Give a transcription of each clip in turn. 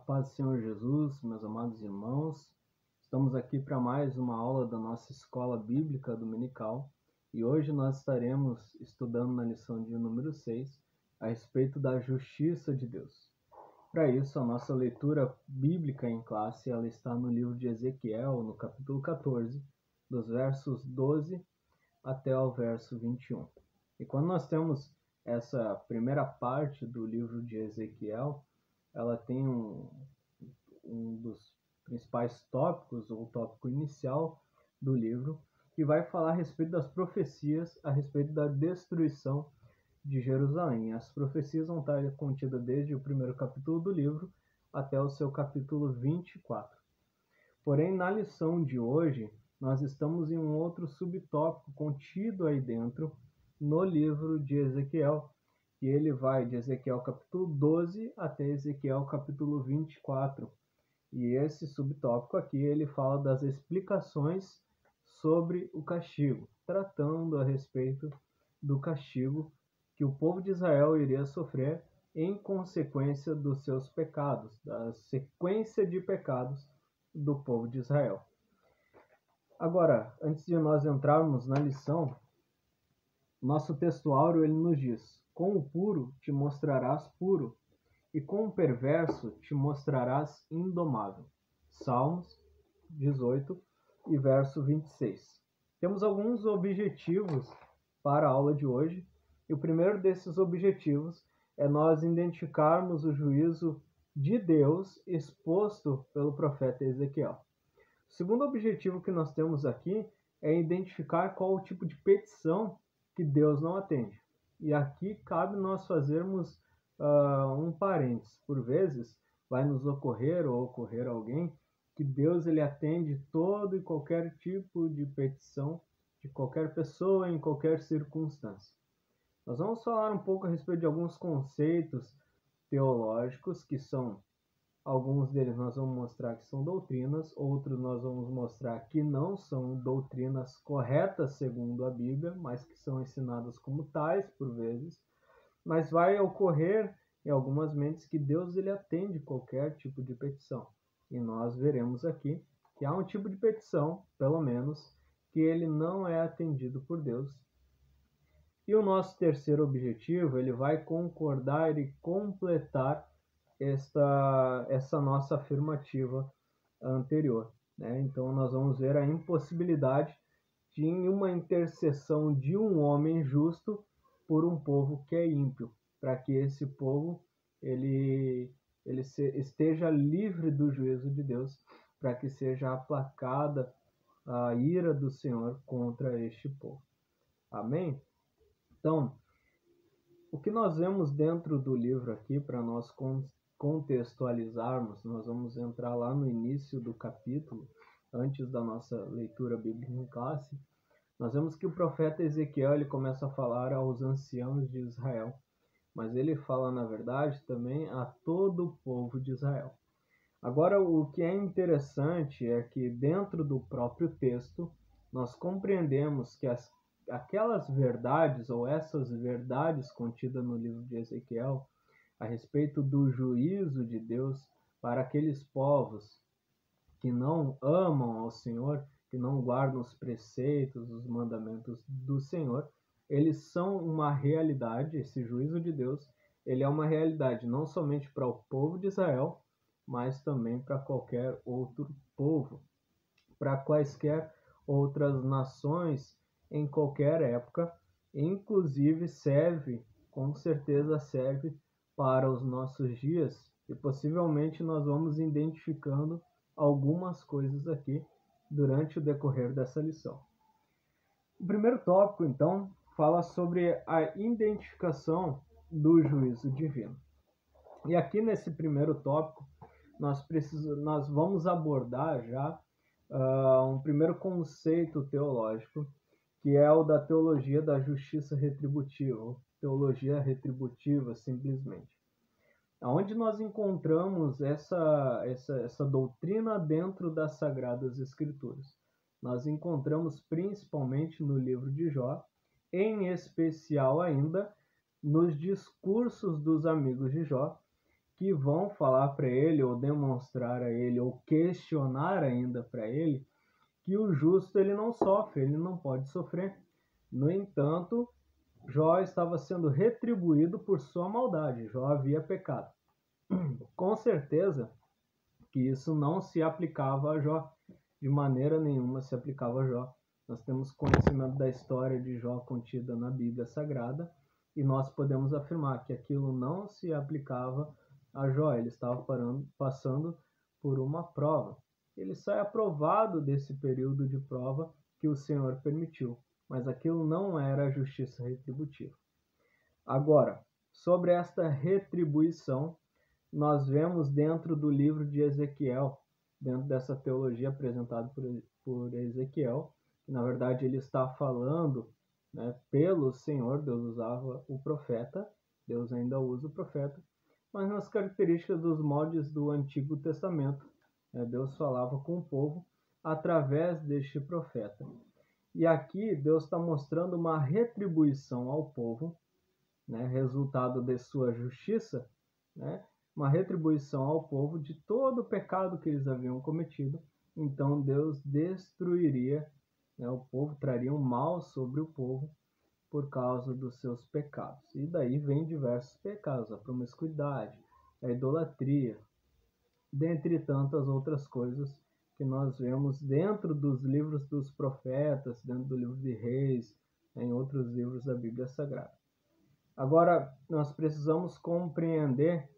paz do Senhor Jesus, meus amados irmãos, estamos aqui para mais uma aula da nossa escola bíblica dominical e hoje nós estaremos estudando na lição de número 6 a respeito da justiça de Deus. Para isso, a nossa leitura bíblica em classe ela está no livro de Ezequiel, no capítulo 14, dos versos 12 até o verso 21. E quando nós temos essa primeira parte do livro de Ezequiel, ela tem um dos principais tópicos, ou o tópico inicial do livro, que vai falar a respeito das profecias, a respeito da destruição de Jerusalém. As profecias vão estar contidas desde o primeiro capítulo do livro até o seu capítulo 24. Porém, na lição de hoje, nós estamos em um outro subtópico contido aí dentro no livro de Ezequiel, que ele vai de Ezequiel capítulo 12 até Ezequiel capítulo 24. E esse subtópico aqui, ele fala das explicações sobre o castigo, tratando a respeito do castigo que o povo de Israel iria sofrer em consequência dos seus pecados, da sequência de pecados do povo de Israel. Agora, antes de nós entrarmos na lição, nosso texto áureo ele nos diz: com o puro te mostrarás puro, e com o perverso te mostrarás indomável. Salmos 18 e verso 26. Temos alguns objetivos para a aula de hoje, e o primeiro desses objetivos é nós identificarmos o juízo de Deus exposto pelo profeta Ezequiel. O segundo objetivo que nós temos aqui é identificar qual o tipo de petição que Deus não atende. E aqui cabe nós fazermos um parênteses. Por vezes vai nos ocorrer ou ocorrer alguém que Deus ele atende todo e qualquer tipo de petição de qualquer pessoa em qualquer circunstância. Nós vamos falar um pouco a respeito de alguns conceitos teológicos que são, alguns deles nós vamos mostrar que são doutrinas, outros nós vamos mostrar que não são doutrinas corretas segundo a Bíblia, mas que são ensinadas como tais por vezes. Mas vai ocorrer em algumas mentes que Deus ele atende qualquer tipo de petição. E nós veremos aqui que há um tipo de petição, pelo menos, que ele não é atendido por Deus. E o nosso terceiro objetivo, ele vai concordar e completar essa nossa afirmativa anterior, né? Então nós vamos ver a impossibilidade de uma intercessão de um homem justo por um povo que é ímpio, para que esse povo esteja livre do juízo de Deus, para que seja aplacada a ira do Senhor contra este povo. Amém? Então, o que nós vemos dentro do livro aqui, para nós contextualizarmos, nós vamos entrar lá no início do capítulo, antes da nossa leitura bíblica em classe. Nós vemos que o profeta Ezequiel ele começa a falar aos anciãos de Israel, mas ele fala, na verdade, também a todo o povo de Israel. Agora, o que é interessante é que dentro do próprio texto, nós compreendemos que aquelas verdades, ou essas verdades contidas no livro de Ezequiel, a respeito do juízo de Deus para aqueles povos que não amam ao Senhor, que não guardam os preceitos, os mandamentos do Senhor, eles são uma realidade. Esse juízo de Deus, ele é uma realidade não somente para o povo de Israel, mas também para qualquer outro povo, para quaisquer outras nações em qualquer época, inclusive com certeza serve para os nossos dias, e possivelmente nós vamos identificando algumas coisas aqui durante o decorrer dessa lição. O primeiro tópico, então, fala sobre a identificação do juízo divino. E aqui nesse primeiro tópico, nós vamos abordar já um primeiro conceito teológico, que é o da teologia da justiça retributiva, teologia retributiva simplesmente. Onde nós encontramos essa doutrina dentro das Sagradas Escrituras? Nós encontramos principalmente no livro de Jó, em especial ainda nos discursos dos amigos de Jó, que vão falar para ele, ou demonstrar a ele, ou questionar ainda para ele, que o justo ele não sofre, ele não pode sofrer. No entanto, Jó estava sendo retribuído por sua maldade, Jó havia pecado. Com certeza que isso não se aplicava a Jó, de maneira nenhuma se aplicava a Jó. Nós temos conhecimento da história de Jó contida na Bíblia Sagrada e nós podemos afirmar que aquilo não se aplicava a Jó, ele estava passando por uma prova. Ele sai aprovado desse período de prova que o Senhor permitiu, mas aquilo não era a justiça retributiva. Agora, sobre esta retribuição, nós vemos dentro do livro de Ezequiel, dentro dessa teologia apresentada por Ezequiel, que na verdade ele está falando, né, pelo Senhor. Deus usava o profeta, Deus ainda usa o profeta, mas nas características dos moldes do Antigo Testamento, né, Deus falava com o povo através deste profeta. E aqui Deus está mostrando uma retribuição ao povo, né, resultado de sua justiça, né, uma retribuição ao povo de todo o pecado que eles haviam cometido. Então Deus destruiria, né, o povo, traria um mal sobre o povo por causa dos seus pecados. E daí vem diversos pecados, a promiscuidade, a idolatria, dentre tantas outras coisas que nós vemos dentro dos livros dos profetas, dentro do livro de Reis, em outros livros da Bíblia Sagrada. Agora, nós precisamos compreender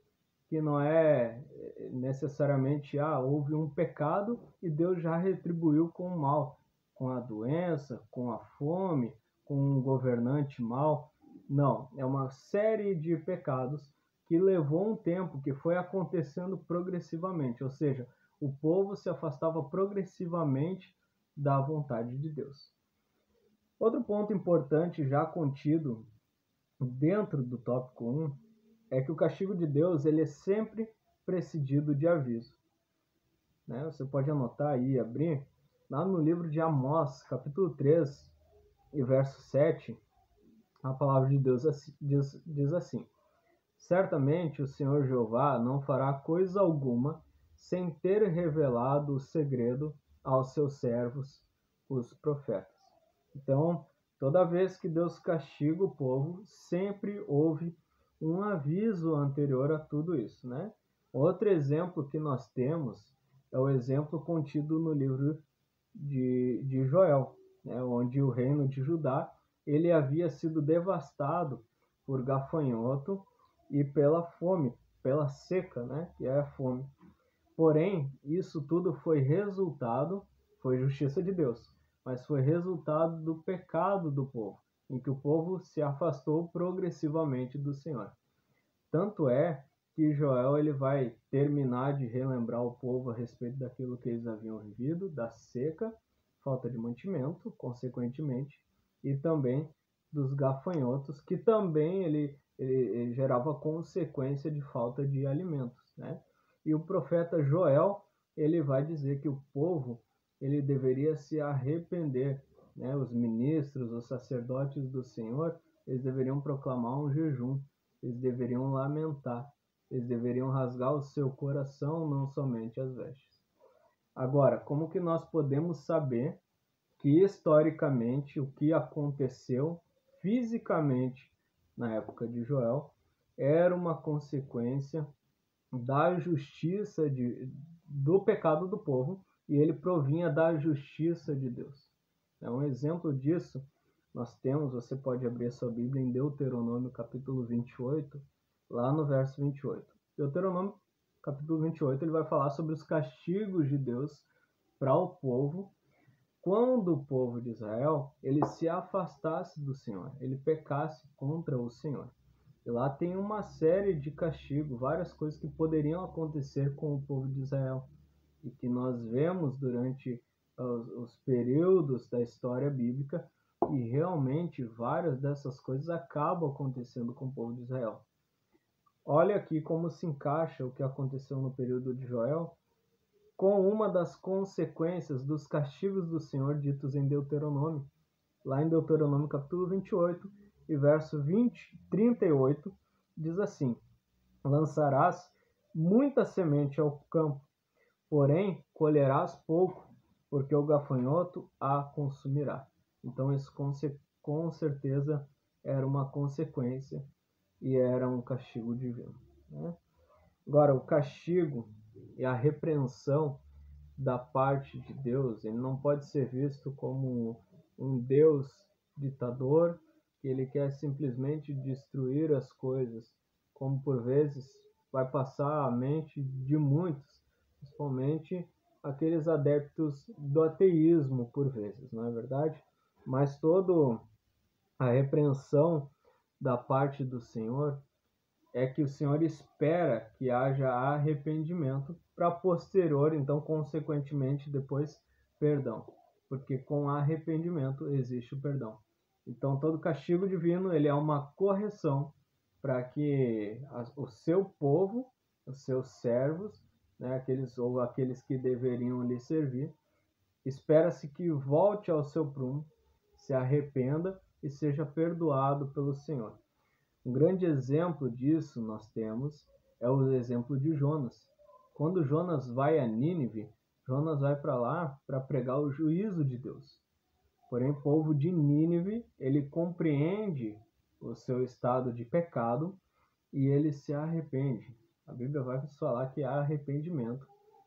que não é necessariamente, houve um pecado e Deus já retribuiu com o mal, com a doença, com a fome, com um governante mau. Não, é uma série de pecados que levou um tempo, que foi acontecendo progressivamente, ou seja, o povo se afastava progressivamente da vontade de Deus. Outro ponto importante já contido dentro do tópico 1 é que o castigo de Deus ele é sempre precedido de aviso. Né? Você pode anotar aí, abrir, lá no livro de Amós, capítulo 3, e verso 7, a palavra de Deus diz assim: certamente o Senhor Jeová não fará coisa alguma sem ter revelado o segredo aos seus servos, os profetas. Então, toda vez que Deus castiga o povo, sempre houve um aviso anterior a tudo isso, né? Outro exemplo que nós temos é o exemplo contido no livro de Joel, né? Onde o reino de Judá ele havia sido devastado por gafanhoto e pela fome, pela seca, né? Que é a fome. Porém, isso tudo foi justiça de Deus, mas foi resultado do pecado do povo, em que o povo se afastou progressivamente do Senhor. Tanto é que Joel ele vai terminar de relembrar o povo a respeito daquilo que eles haviam vivido, da seca, falta de mantimento, consequentemente, e também dos gafanhotos, que também ele gerava consequência de falta de alimentos, né? E o profeta Joel ele vai dizer que o povo ele deveria se arrepender, né? Os ministros, os sacerdotes do Senhor, eles deveriam proclamar um jejum, eles deveriam lamentar, eles deveriam rasgar o seu coração, não somente as vestes. Agora, como que nós podemos saber que historicamente o que aconteceu fisicamente na época de Joel era uma consequência da justiça do pecado do povo, e ele provinha da justiça de Deus. Um exemplo disso nós temos, você pode abrir a sua Bíblia em Deuteronômio capítulo 28, lá no verso 28. Deuteronômio capítulo 28, ele vai falar sobre os castigos de Deus para o povo, quando o povo de Israel ele se afastasse do Senhor, ele pecasse contra o Senhor. E lá tem uma série de castigos, várias coisas que poderiam acontecer com o povo de Israel e que nós vemos durante os períodos da história bíblica, e realmente várias dessas coisas acabam acontecendo com o povo de Israel. Olha aqui como se encaixa o que aconteceu no período de Joel com uma das consequências dos castigos do Senhor ditos em Deuteronômio. Lá em Deuteronômio capítulo 28 e verso 38, diz assim: lançarás muita semente ao campo, porém colherás pouco, porque o gafanhoto a consumirá. Então isso com certeza era uma consequência e era um castigo divino, né? Agora, o castigo e a repreensão da parte de Deus, ele não pode ser visto como um Deus ditador, que ele quer simplesmente destruir as coisas, como por vezes vai passar a mente de muitos, principalmente aqueles adeptos do ateísmo por vezes, não é verdade? Mas toda a repreensão da parte do Senhor é que o Senhor espera que haja arrependimento para posterior, então, consequentemente, depois, perdão. Porque com arrependimento existe o perdão. Então, todo castigo divino, ele é uma correção para que o seu povo, os seus servos, né, aqueles que deveriam lhe servir, espera-se que volte ao seu prumo, se arrependa e seja perdoado pelo Senhor. Um grande exemplo disso nós temos é o exemplo de Jonas. Quando Jonas vai a Nínive, Jonas vai para lá para pregar o juízo de Deus. Porém, o povo de Nínive, ele compreende o seu estado de pecado e ele se arrepende. A Bíblia vai falar que há arrependimento.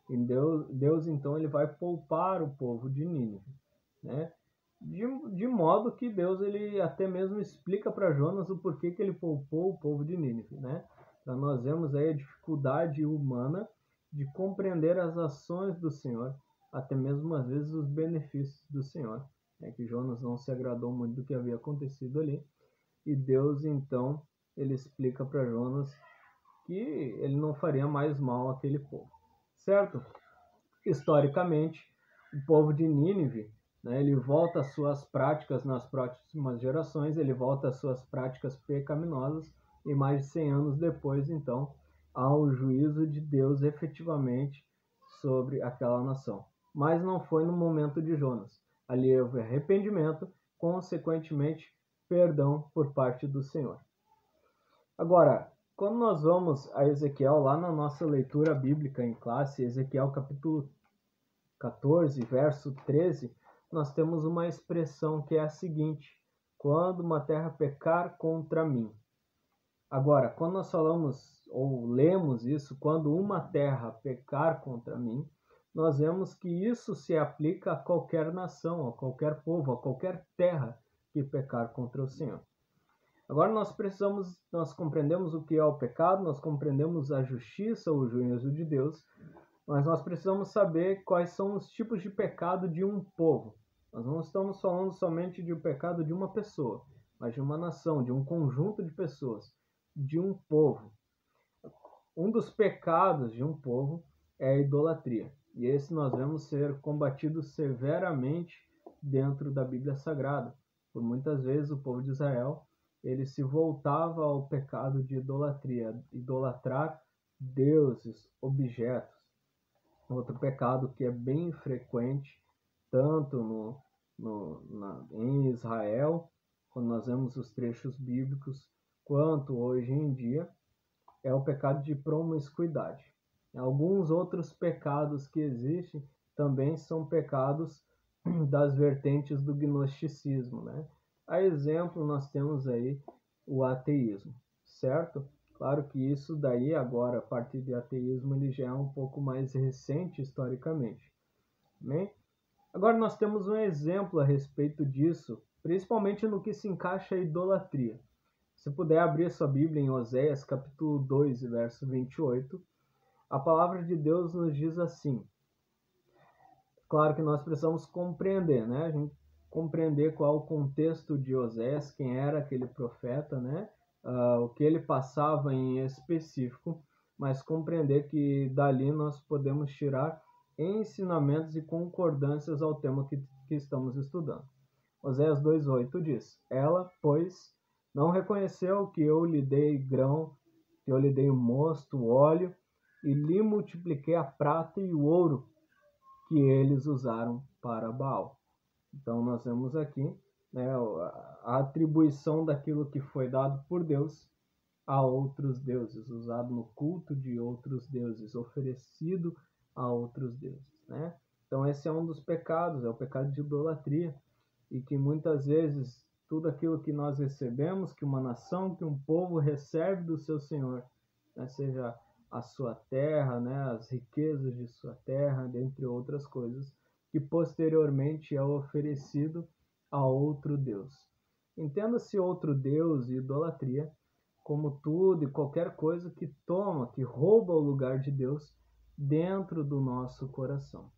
E Deus então, ele vai poupar o povo de Nínive, né? De modo que Deus ele até mesmo explica para Jonas o porquê que ele poupou o povo de Nínive, né? Então nós vemos aí a dificuldade humana de compreender as ações do Senhor, até mesmo às vezes os benefícios do Senhor, né? Que Jonas não se agradou muito do que havia acontecido ali, e Deus então ele explica para Jonas que ele não faria mais mal àquele povo, certo? Historicamente, o povo de Nínive, né, ele volta às suas práticas nas próximas gerações, ele volta às suas práticas pecaminosas, e mais de 100 anos depois, então, há o juízo de Deus efetivamente sobre aquela nação. Mas não foi no momento de Jonas. Ali houve arrependimento, consequentemente, perdão por parte do Senhor. Agora, quando nós vamos a Ezequiel, lá na nossa leitura bíblica em classe, Ezequiel capítulo 14, verso 13, nós temos uma expressão que é a seguinte: quando uma terra pecar contra mim. Agora, quando nós falamos ou lemos isso, quando uma terra pecar contra mim, nós vemos que isso se aplica a qualquer nação, a qualquer povo, a qualquer terra que pecar contra o Senhor. Agora nós compreendemos o que é o pecado, nós compreendemos a justiça, o juízo de Deus, mas nós precisamos saber quais são os tipos de pecado de um povo. Nós não estamos falando somente de um pecado de uma pessoa, mas de uma nação, de um conjunto de pessoas, de um povo. Um dos pecados de um povo é a idolatria. E esse nós vemos ser combatido severamente dentro da Bíblia Sagrada. Por muitas vezes o povo de Israel, ele se voltava ao pecado de idolatria, idolatrar deuses, objetos. Outro pecado que é bem frequente, tanto em Israel, quando nós vemos os trechos bíblicos, quanto hoje em dia, é o pecado de promiscuidade. Alguns outros pecados que existem também são pecados das vertentes do gnosticismo, né? A exemplo, nós temos aí o ateísmo, certo? Claro que isso daí agora, a partir de ateísmo, ele já é um pouco mais recente historicamente. Né? Agora nós temos um exemplo a respeito disso, principalmente no que se encaixa a idolatria. Se puder abrir sua Bíblia em Oséias, capítulo 2, verso 28, a palavra de Deus nos diz assim. Claro que nós precisamos compreender, né? A gente compreender qual o contexto de Oséias, quem era aquele profeta, né? O que ele passava em específico, mas compreender que dali nós podemos tirar ensinamentos e concordâncias ao tema que estamos estudando. Oséias 2,8 diz: Ela, pois, não reconheceu que eu lhe dei grão, que eu lhe dei o mosto, o óleo, e lhe multipliquei a prata e o ouro que eles usaram para Baal. Então nós vemos aqui, né, a atribuição daquilo que foi dado por Deus a outros deuses, usado no culto de outros deuses, oferecido a outros deuses, né? Então esse é um dos pecados, é o pecado de idolatria, e que muitas vezes tudo aquilo que nós recebemos, que uma nação, que um povo recebe do seu Senhor, né, seja a sua terra, né, as riquezas de sua terra, dentre outras coisas, que posteriormente é oferecido a outro Deus. Entenda-se outro Deus e idolatria como tudo e qualquer coisa que toma, que rouba o lugar de Deus dentro do nosso coração,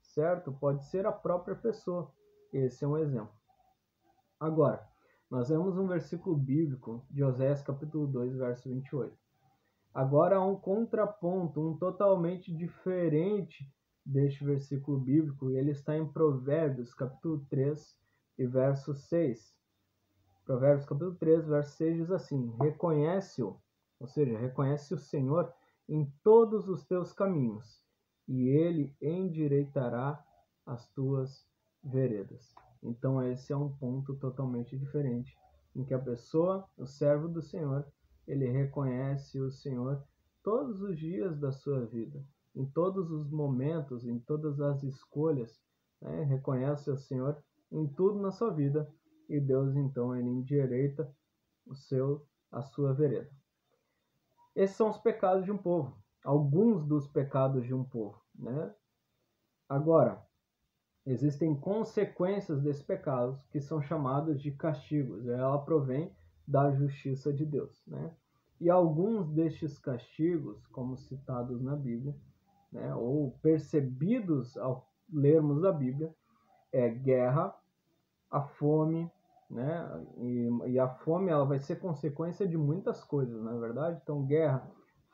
certo? Pode ser a própria pessoa. Esse é um exemplo. Agora, nós vemos um versículo bíblico de Oséias capítulo 2, verso 28. Agora há um contraponto, um totalmente diferente deste versículo bíblico, e ele está em Provérbios capítulo 3 e verso 6. Provérbios capítulo 3, verso 6 diz assim: reconhece-o, ou seja, reconhece o Senhor em todos os teus caminhos, e ele endireitará as tuas veredas. Então esse é um ponto totalmente diferente, em que a pessoa, o servo do Senhor, ele reconhece o Senhor todos os dias da sua vida, em todos os momentos, em todas as escolhas, né? Reconhece o Senhor em tudo na sua vida, e Deus então ele endireita a sua vereda. Esses são os pecados de um povo, alguns dos pecados de um povo, né? Agora, existem consequências desses pecados que são chamadas de castigos. Ela provém da justiça de Deus, né? E alguns destes castigos, como citados na Bíblia, né, ou percebidos ao lermos a Bíblia, é guerra, a fome, né? E a fome ela vai ser consequência de muitas coisas, não é verdade? Então, guerra,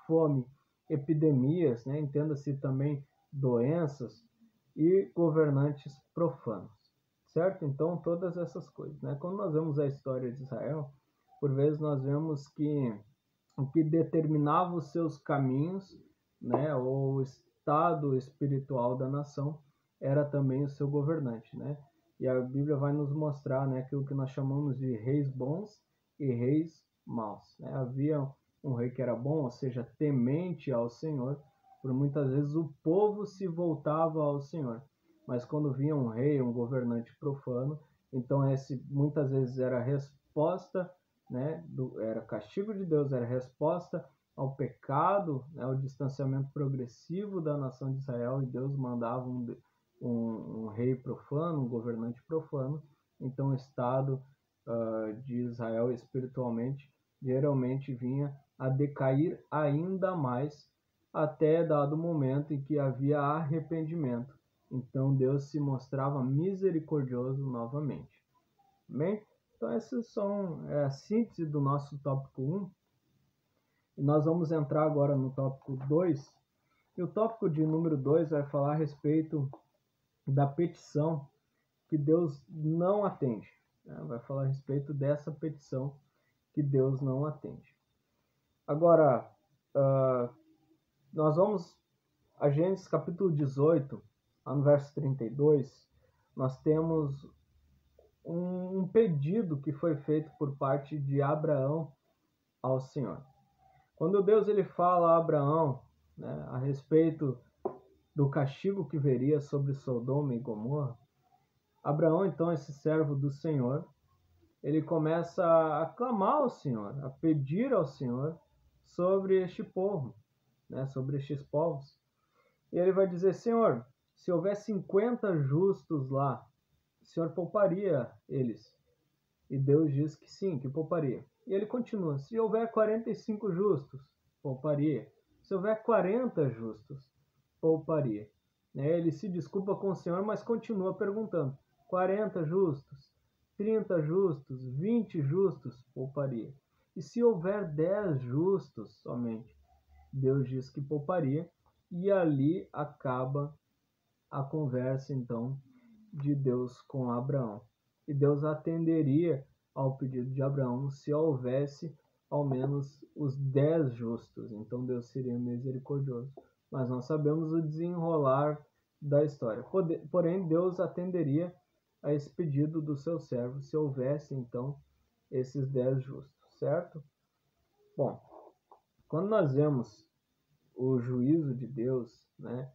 fome, epidemias, né? Entenda-se também doenças e governantes profanos, certo? Então, todas essas coisas, né? Quando nós vemos a história de Israel, por vezes nós vemos que o que determinava os seus caminhos, né, ou o estado espiritual da nação, era também o seu governante, né? E a Bíblia vai nos mostrar, né, aquilo que nós chamamos de reis bons e reis maus, né? Havia um rei que era bom, ou seja, temente ao Senhor. Por muitas vezes o povo se voltava ao Senhor, mas quando vinha um rei, um governante profano, então esse muitas vezes era a resposta, né, era castigo de Deus, era resposta ao pecado, né, ao distanciamento progressivo da nação de Israel, e Deus mandava um rei profano, um governante profano. Então o estado de Israel espiritualmente geralmente vinha a decair ainda mais, até dado momento em que havia arrependimento. Então Deus se mostrava misericordioso novamente. Bem, então essas são a síntese do nosso tópico 1. E nós vamos entrar agora no tópico 2. E o tópico de número 2 vai falar a respeito da petição que Deus não atende, né? Vai falar a respeito dessa petição que Deus não atende. Agora, nós vamos a Gênesis capítulo 18, no verso 32, nós temos um pedido que foi feito por parte de Abraão ao Senhor. Quando Deus ele fala a Abraão, né, a respeito do castigo que veria sobre Sodoma e Gomorra, Abraão, então, esse servo do Senhor, ele começa a clamar ao Senhor, a pedir ao Senhor sobre este povo, né, sobre estes povos. E ele vai dizer: Senhor, se houver 50 justos lá, o Senhor pouparia eles? E Deus diz que sim, que pouparia. E ele continua: se houver 45 justos, pouparia. Se houver 40 justos, pouparia. Ele se desculpa com o Senhor, mas continua perguntando: 40 justos, 30 justos, 20 justos, pouparia. E se houver 10 justos somente, Deus diz que pouparia. E ali acaba a conversa, então, de Deus com Abraão. E Deus atenderia ao pedido de Abraão se houvesse ao menos os 10 justos. Então Deus seria misericordioso. Mas nós sabemos o desenrolar da história. Porém, Deus atenderia a esse pedido do seu servo se houvesse, então, esses 10 justos, certo? Bom, quando nós vemos o juízo de Deus, né,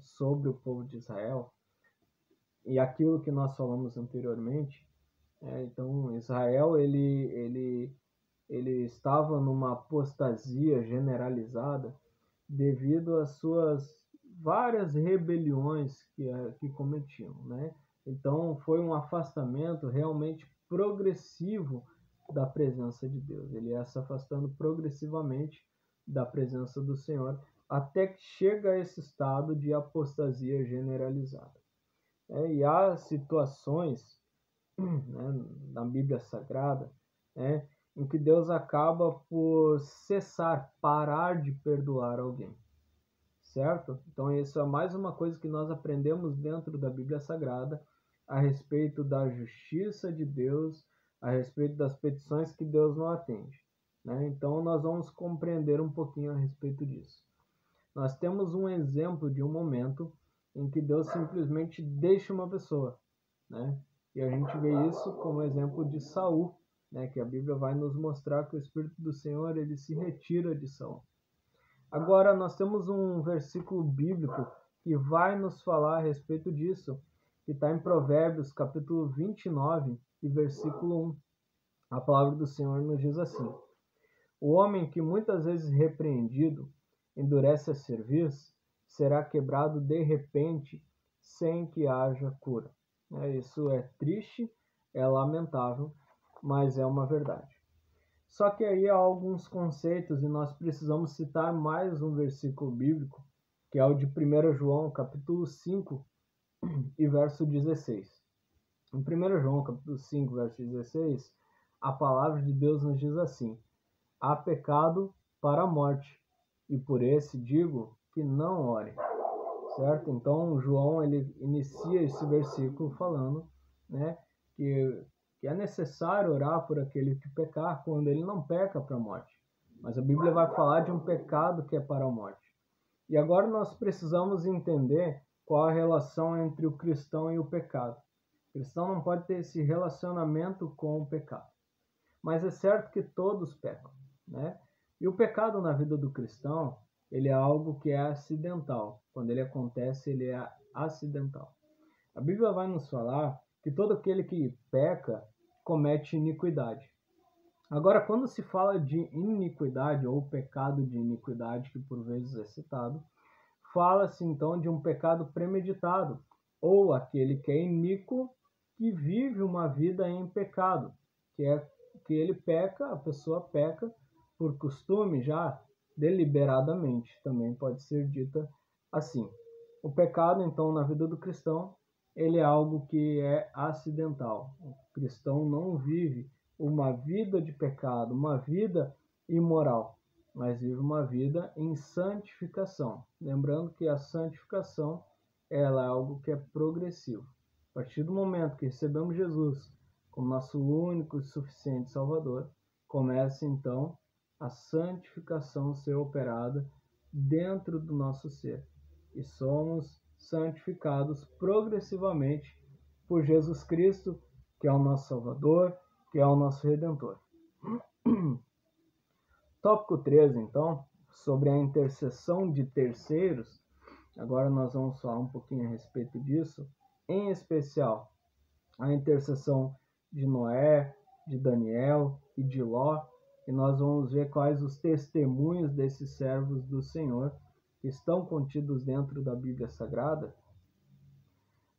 sobre o povo de Israel, e aquilo que nós falamos anteriormente, então Israel ele estava numa apostasia generalizada devido às suas várias rebeliões que cometiam, né? Então foi um afastamento realmente progressivo da presença de Deus. Ele ia se afastando progressivamente da presença do Senhor até que chega a esse estado de apostasia generalizada. E há situações, né, na Bíblia Sagrada, né, em que Deus acaba por cessar, parar de perdoar alguém, certo? Então isso é mais uma coisa que nós aprendemos dentro da Bíblia Sagrada a respeito da justiça de Deus, a respeito das petições que Deus não atende, né? Então nós vamos compreender um pouquinho a respeito disso. Nós temos um exemplo de um momento em que Deus simplesmente deixa uma pessoa, né? E a gente vê isso como exemplo de Saul, né? Que a Bíblia vai nos mostrar que o Espírito do Senhor ele se retira de Saul. Agora nós temos um versículo bíblico que vai nos falar a respeito disso, que está em Provérbios capítulo 29 e versículo 1. A palavra do Senhor nos diz assim: o homem que muitas vezes repreendido endurece a cerviz, será quebrado de repente, sem que haja cura. Isso é triste, é lamentável, mas é uma verdade. Só que aí há alguns conceitos e nós precisamos citar mais um versículo bíblico, que é o de 1 João, capítulo 5 e verso 16. Em 1 João, capítulo 5, verso 16, a palavra de Deus nos diz assim: há pecado para a morte, e por esse digo que não ore. Certo? Então, João ele inicia esse versículo falando, né, que é necessário orar por aquele que pecar quando ele não peca para a morte. Mas a Bíblia vai falar de um pecado que é para a morte. E agora nós precisamos entender qual a relação entre o cristão e o pecado. O cristão não pode ter esse relacionamento com o pecado. Mas é certo que todos pecam, né? E o pecado na vida do cristão, ele é algo que é acidental. Quando ele acontece, ele é acidental. A Bíblia vai nos falar que todo aquele que peca comete iniquidade. Agora, quando se fala de iniquidade ou pecado de iniquidade, que por vezes é citado, fala-se então de um pecado premeditado, ou aquele que é iníquo, que vive uma vida em pecado, que ele peca, a pessoa peca por costume já deliberadamente, também pode ser dita assim. O pecado, então, na vida do cristão, ele é algo que é acidental. O cristão não vive uma vida de pecado, uma vida imoral, mas vive uma vida em santificação. Lembrando que a santificação ela é algo que é progressivo. A partir do momento que recebemos Jesus como nosso único e suficiente Salvador, começa então a santificação ser operada dentro do nosso ser. E somos santificados progressivamente por Jesus Cristo, que é o nosso Salvador, que é o nosso Redentor. Tópico 13, então, sobre a intercessão de terceiros. Agora nós vamos falar um pouquinho a respeito disso, em especial a intercessão de Noé, de Daniel e de Ló, e nós vamos ver quais os testemunhos desses servos do Senhor que estão contidos dentro da Bíblia Sagrada.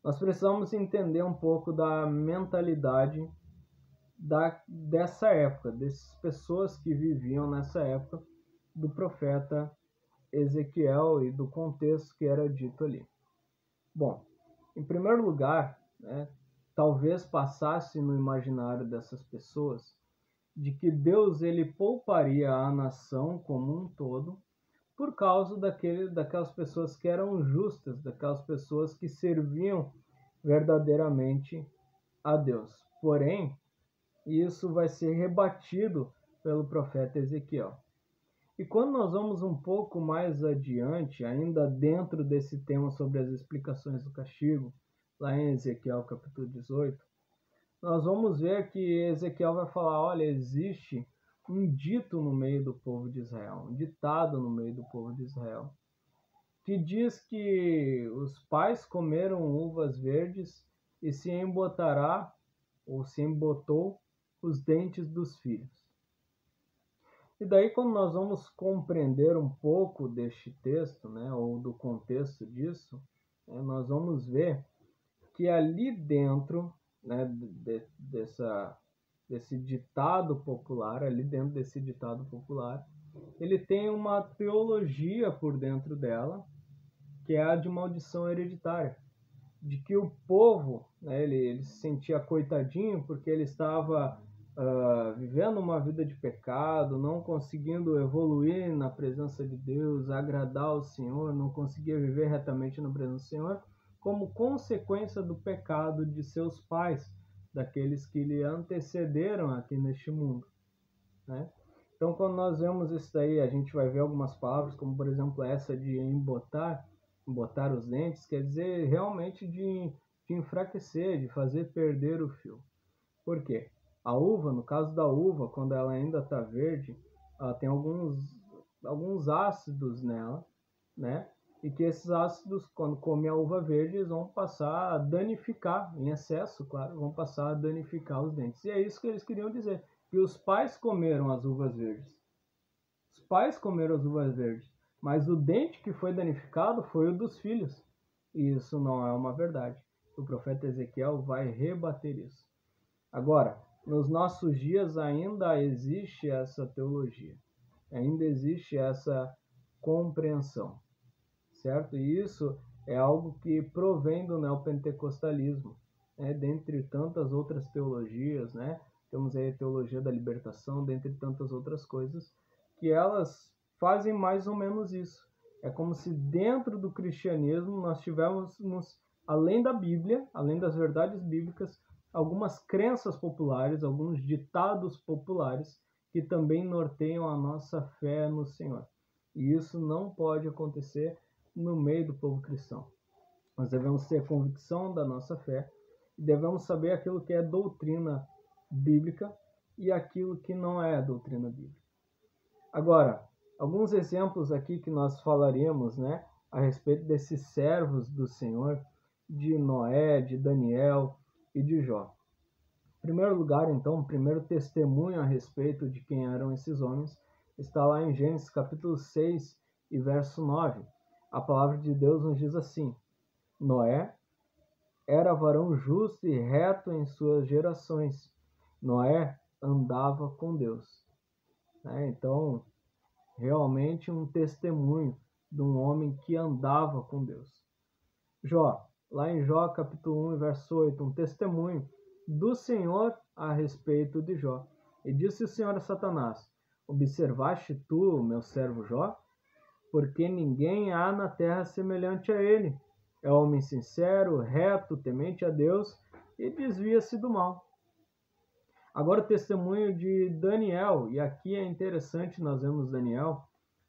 Nós precisamos entender um pouco da mentalidade dessa época, dessas pessoas que viviam nessa época do profeta Ezequiel e do contexto que era dito ali. Bom, em primeiro lugar, né, talvez passasse no imaginário dessas pessoas de que Deus ele pouparia a nação como um todo por causa daquelas pessoas que eram justas, daquelas pessoas que serviam verdadeiramente a Deus. Porém, isso vai ser rebatido pelo profeta Ezequiel. E quando nós vamos um pouco mais adiante, ainda dentro desse tema sobre as explicações do castigo, lá em Ezequiel capítulo 18, nós vamos ver que Ezequiel vai falar, olha, existe um dito no meio do povo de Israel, um ditado no meio do povo de Israel, que diz que os pais comeram uvas verdes e se embotará, ou se embotou, os dentes dos filhos. E daí, quando nós vamos compreender um pouco deste texto, né, ou do contexto disso, nós vamos ver que ali dentro, né, desse ditado popular, ele tem uma teologia por dentro dela, que é a de maldição hereditária, de que o povo, né, ele se sentia coitadinho porque ele estava vivendo uma vida de pecado, não conseguindo evoluir na presença de Deus, agradar ao Senhor, não conseguia viver retamente na presença do Senhor, como consequência do pecado de seus pais, daqueles que lhe antecederam aqui neste mundo, né? Então, quando nós vemos isso daí, a gente vai ver algumas palavras, como por exemplo essa de embotar os dentes, quer dizer realmente de enfraquecer, de fazer perder o fio. Por quê? A uva, no caso da uva, quando ela ainda está verde, ela tem alguns ácidos nela, né? E que esses ácidos, quando come a uva verde, eles vão passar a danificar, em excesso, claro, vão passar a danificar os dentes. E é isso que eles queriam dizer, que os pais comeram as uvas verdes. Os pais comeram as uvas verdes, mas o dente que foi danificado foi o dos filhos. E isso não é uma verdade. O profeta Ezequiel vai rebater isso. Agora, nos nossos dias ainda existe essa teologia, ainda existe essa compreensão, certo? E isso é algo que provém do neopentecostalismo, né? Dentre tantas outras teologias, né? Temos aí a teologia da libertação, dentre tantas outras coisas, que elas fazem mais ou menos isso. É como se dentro do cristianismo nós tivéssemos, além da Bíblia, além das verdades bíblicas, algumas crenças populares, alguns ditados populares que também norteiam a nossa fé no Senhor. E isso não pode acontecer no meio do povo cristão. Nós devemos ter convicção da nossa fé e devemos saber aquilo que é doutrina bíblica e aquilo que não é doutrina bíblica. Agora, alguns exemplos aqui que nós falaremos, né, a respeito desses servos do Senhor, de Noé, de Daniel e de Jó. Em primeiro lugar, então, o primeiro testemunho a respeito de quem eram esses homens está lá em Gênesis capítulo 6 e verso 9. A palavra de Deus nos diz assim: Noé era varão justo e reto em suas gerações. Noé andava com Deus. Então, realmente um testemunho de um homem que andava com Deus. Jó, lá em Jó capítulo 1, verso 8, um testemunho do Senhor a respeito de Jó. E disse o Senhor a Satanás: observaste tu, meu servo Jó? Porque ninguém há na terra semelhante a ele. É homem sincero, reto, temente a Deus e desvia-se do mal. Agora o testemunho de Daniel, e aqui é interessante nós vemos Daniel,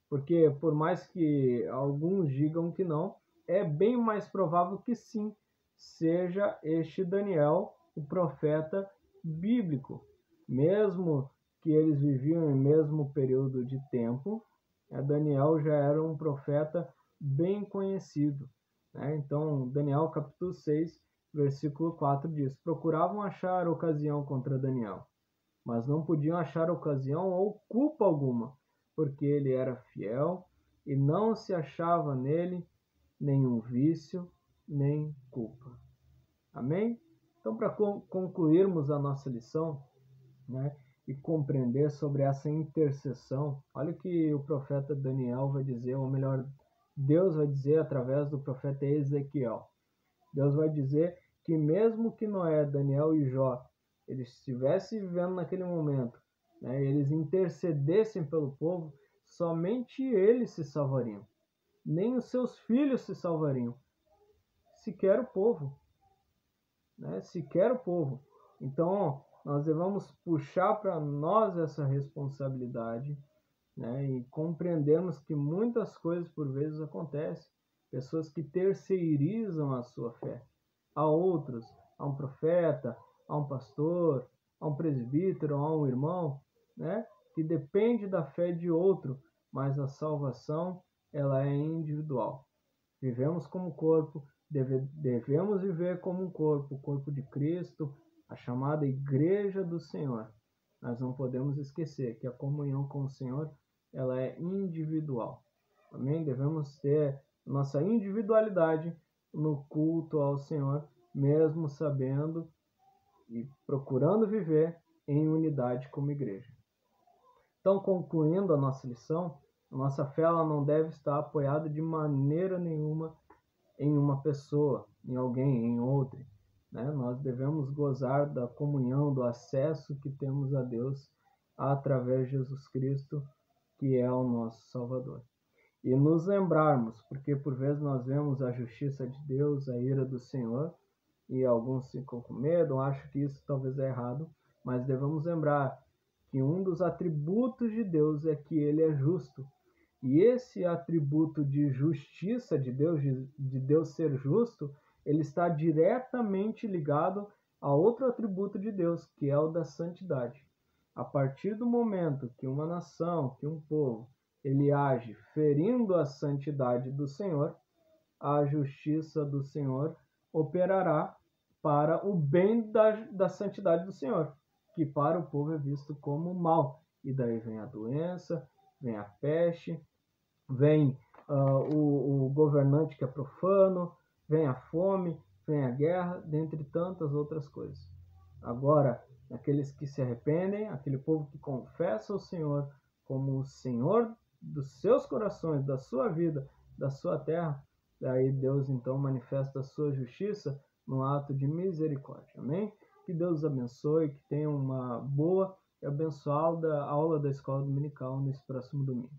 porque por mais que alguns digam que não, é bem mais provável que sim, seja este Daniel o profeta bíblico. Mesmo que eles viviam em mesmo período de tempo, Daniel já era um profeta bem conhecido. Então, Daniel capítulo 6, versículo 4 diz: procuravam achar ocasião contra Daniel, mas não podiam achar ocasião ou culpa alguma, porque ele era fiel e não se achava nele nenhum vício nem culpa. Amém? Então, para concluirmos a nossa lição, né, e compreender sobre essa intercessão, olha o que o profeta Daniel vai dizer, ou melhor, Deus vai dizer através do profeta Ezequiel. Deus vai dizer que mesmo que Noé, Daniel e Jó eles estivessem vivendo naquele momento, né, eles intercedessem pelo povo, somente eles se salvariam. Nem os seus filhos se salvariam. Sequer o povo. Sequer o povo. Então, nós devemos puxar para nós essa responsabilidade, e compreendermos que muitas coisas por vezes acontecem. Pessoas que terceirizam a sua fé a outros, a um profeta, a um pastor, a um presbítero, a um irmão, que depende da fé de outro, mas a salvação ela é individual. Vivemos como corpo, devemos viver como um corpo, o corpo de Cristo, a chamada Igreja do Senhor. Nós não podemos esquecer que a comunhão com o Senhor ela é individual. Amém? Devemos ter nossa individualidade no culto ao Senhor, mesmo sabendo e procurando viver em unidade como igreja. Então, concluindo a nossa lição, a nossa fé ela não deve estar apoiada de maneira nenhuma em uma pessoa, em alguém, em outra. Né? Nós devemos gozar da comunhão, do acesso que temos a Deus através de Jesus Cristo, que é o nosso Salvador. E nos lembrarmos, porque por vezes nós vemos a justiça de Deus, a ira do Senhor, e alguns ficam com medo, acham que isso talvez é errado, mas devemos lembrar que um dos atributos de Deus é que ele é justo. E esse atributo de justiça de Deus ser justo, ele está diretamente ligado a outro atributo de Deus, que é o da santidade. A partir do momento que uma nação, que um povo, ele age ferindo a santidade do Senhor, a justiça do Senhor operará para o bem da santidade do Senhor, que para o povo é visto como mal. E daí vem a doença, vem a peste, vem o governante que é profano, vem a fome, vem a guerra, dentre tantas outras coisas. Agora, aqueles que se arrependem, aquele povo que confessa o Senhor como o Senhor dos seus corações, da sua vida, da sua terra, daí Deus então manifesta a sua justiça no ato de misericórdia. Amém? Que Deus abençoe, que tenha uma boa e abençoada aula da Escola Dominical nesse próximo domingo.